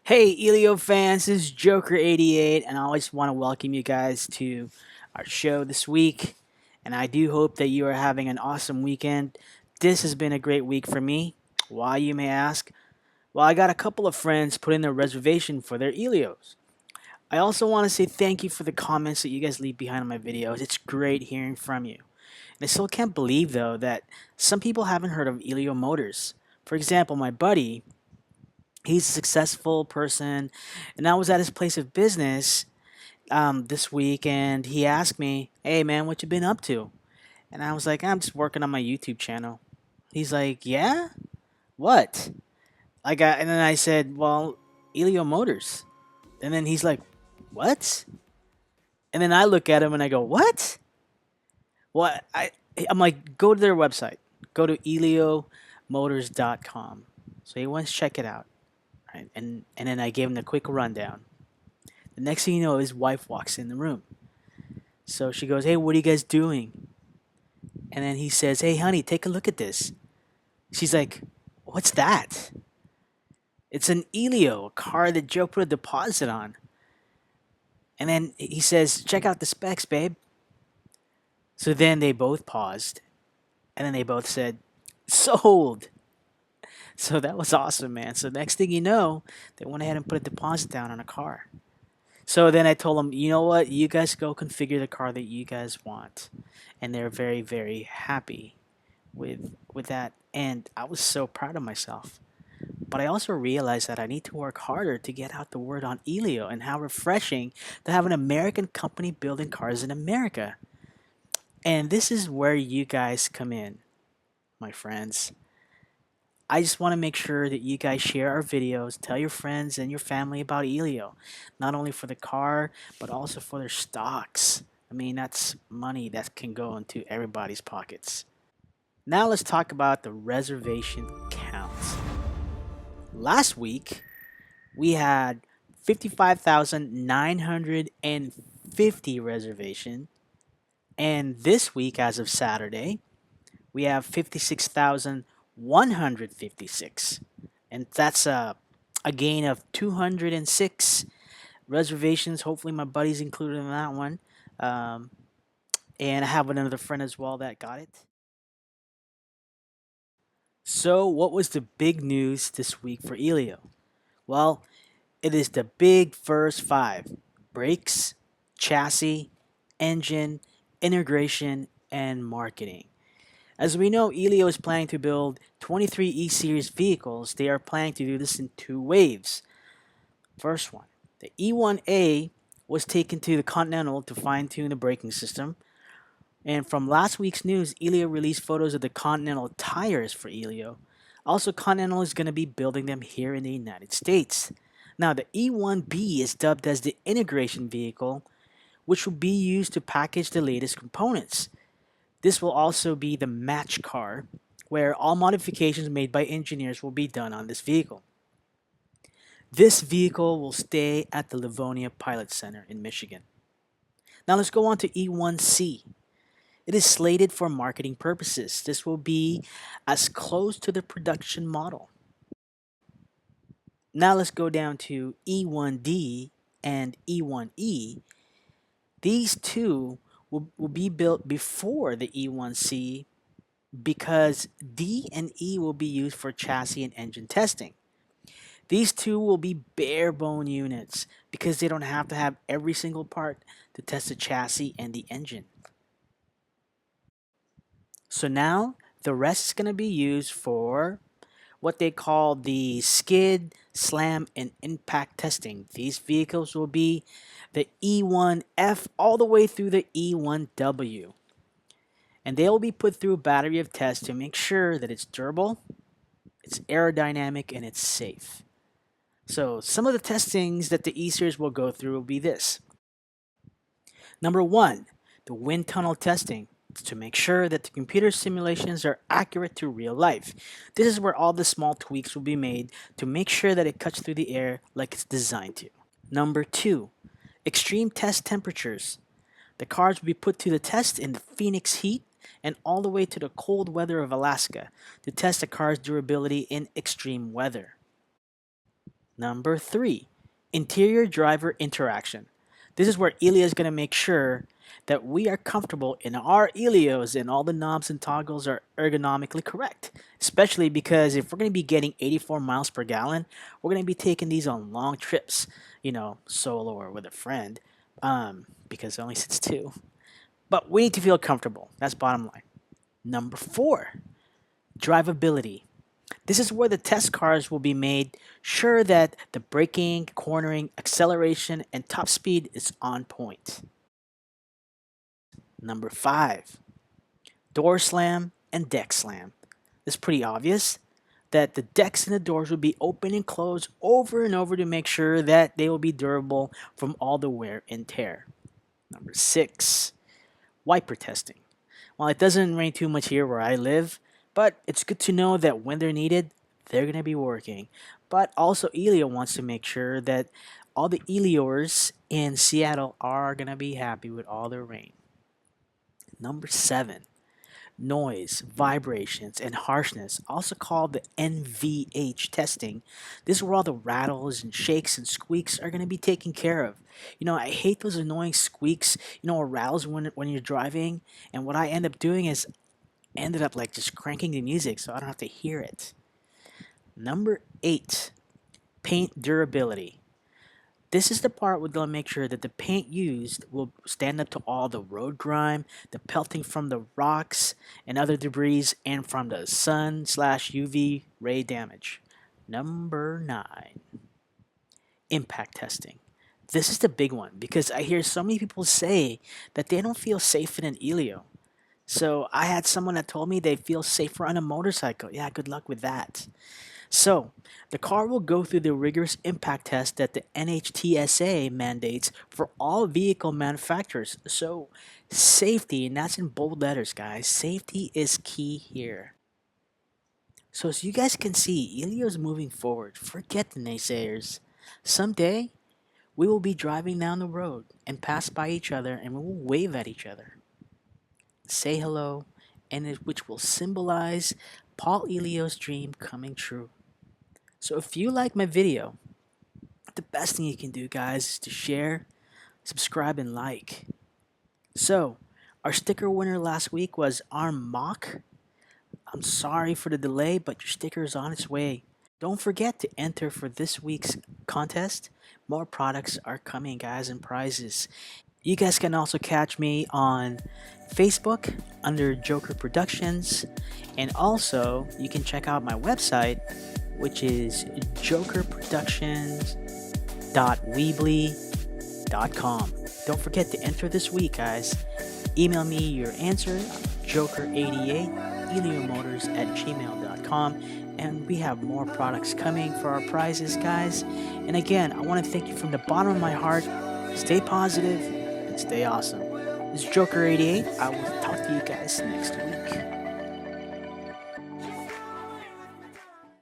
Hey, Elio fans, this is Joker88, and I always want to welcome you guys to our show this week. And I do hope that you are having an awesome weekend. This has been a great week for me. Why, you may ask? Well, I got a couple of friends put in their reservation for their Elios. I also want to say thank you for the comments that you guys leave behind on my videos. It's great hearing from you. And I still can't believe, though, that some people haven't heard of Elio Motors. For example, my buddy, he's a successful person, and I was at his place of business this week, and he asked me, "Hey man, what you been up to?" And I was like, "I'm just working on my YouTube channel." He's like, "Yeah, what?" And then I said, "Well, Elio Motors." And then he's like, "What?" And then I look at him and I go, "What?" Well, I'm like, "Go to their website. Go to eliomotors.com." So he wants to check it out, right? And then I gave him the quick rundown. The next thing you know, his wife walks in the room. So she goes, "Hey, what are you guys doing?" And then he says, "Hey, honey, take a look at this." She's like, "What's that?" "It's an Elio, a car that Joe put a deposit on." And then he says, "Check out the specs, babe." So then they both paused, and then they both said, "Sold." So that was awesome, man. So next thing you know, they went ahead and put a deposit down on a car. So then I told them, "You know what? You guys go configure the car that you guys want." And they're very, very happy with that, and I was so proud of myself. But I also realized that I need to work harder to get out the word on Elio and how refreshing to have an American company building cars in America. And this is where you guys come in, my friends. I just want to make sure that you guys share our videos, tell your friends and your family about Elio, not only for the car, but also for their stocks. I mean, that's money that can go into everybody's pockets. Now let's talk about the reservation count. Last week, we had 55,950 reservation, and this week as of Saturday, we have 56,156. And that's a gain of 206 reservations. Hopefully my buddy's included in that one. Um, and I have another friend as well that got it. So, what was the big news this week for Elio? Well, it is the big first five: brakes, chassis, engine, integration, and marketing. As we know, Elio is planning to build 23 E Series vehicles. They are planning to do this in two waves. First one, the E1A was taken to the Continental to fine tune the braking system. And from last week's news, Elio released photos of the Continental tires for Elio. Also, Continental is going to be building them here in the United States. Now, the E1B is dubbed as the integration vehicle, which will be used to package the latest components. This will also be the match car, where all modifications made by engineers will be done on this vehicle. This vehicle will stay at the Livonia Pilot Center in Michigan. Now let's go on to E1C. It is slated for marketing purposes. This will be as close to the production model. Now let's go down to E1D and E1E. These two will be built before the E1C because D and E will be used for chassis and engine testing. These two will be bare bone units because they don't have to have every single part to test the chassis and the engine. So now the rest is going to be used for what they call the skid, slam, and impact testing. These vehicles will be the E1F all the way through the E1W. And they will be put through a battery of tests to make sure that it's durable, it's aerodynamic, and it's safe. So some of the testings that the E-Series will go through will be this. Number one, the wind tunnel testing to make sure that the computer simulations are accurate to real life. This is where all the small tweaks will be made to make sure that it cuts through the air like it's designed to. Number two, extreme test temperatures. The cars will be put to the test in the Phoenix heat and all the way to the cold weather of Alaska to test the car's durability in extreme weather. Number three, interior driver interaction. This is where Elio is going to make sure that we are comfortable in our Elios and all the knobs and toggles are ergonomically correct. Especially because if we're going to be getting 84 miles per gallon, we're going to be taking these on long trips, solo or with a friend, because it only sits two. But we need to feel comfortable. That's bottom line. Number four, drivability. This is where the test cars will be made sure that the braking, cornering, acceleration, and top speed is on point. Number five, door slam and deck slam. It's pretty obvious that the decks and the doors will be open and closed over and over to make sure that they will be durable from all the wear and tear. Number six, wiper testing. Well, it doesn't rain too much here where I live, but it's good to know that when they're needed, they're going to be working. But also, Elio wants to make sure that all the Eliors in Seattle are going to be happy with all their rain. Number seven, noise, vibrations, and harshness, also called the NVH testing. This is where all the rattles and shakes and squeaks are going to be taken care of. I hate those annoying squeaks, or rattles when you're driving. And what I end up doing is ended up like just cranking the music so I don't have to hear it. Number eight, paint durability. This is the part where they'll make sure that the paint used will stand up to all the road grime, the pelting from the rocks and other debris, and from the sun/UV ray damage. Number nine, impact testing. This is the big one because I hear so many people say that they don't feel safe in an Elio. So I had someone that told me they feel safer on a motorcycle. Yeah, good luck with that. So, the car will go through the rigorous impact test that the NHTSA mandates for all vehicle manufacturers. So, safety, and that's in bold letters, guys. Safety is key here. So, as you guys can see, Elio's moving forward. Forget the naysayers. Someday, we will be driving down the road and pass by each other and we will wave at each other, say hello, and which will symbolize Paul Elio's dream coming true. So if you like my video, the best thing you can do, guys, is to share, subscribe, and like. So, our sticker winner last week was Arm Mock. I'm sorry for the delay, but your sticker is on its way. Don't forget to enter for this week's contest. More products are coming, guys, and prizes. You guys can also catch me on Facebook under Joker Productions, and also you can check out my website, which is jokerproductions.weebly.com. Don't forget to enter this week, guys. Email me your answer, joker88, eliomotors@gmail.com, and we have more products coming for our prizes, guys. And again, I want to thank you from the bottom of my heart. Stay positive and stay awesome. This is Joker88. I will talk to you guys next week.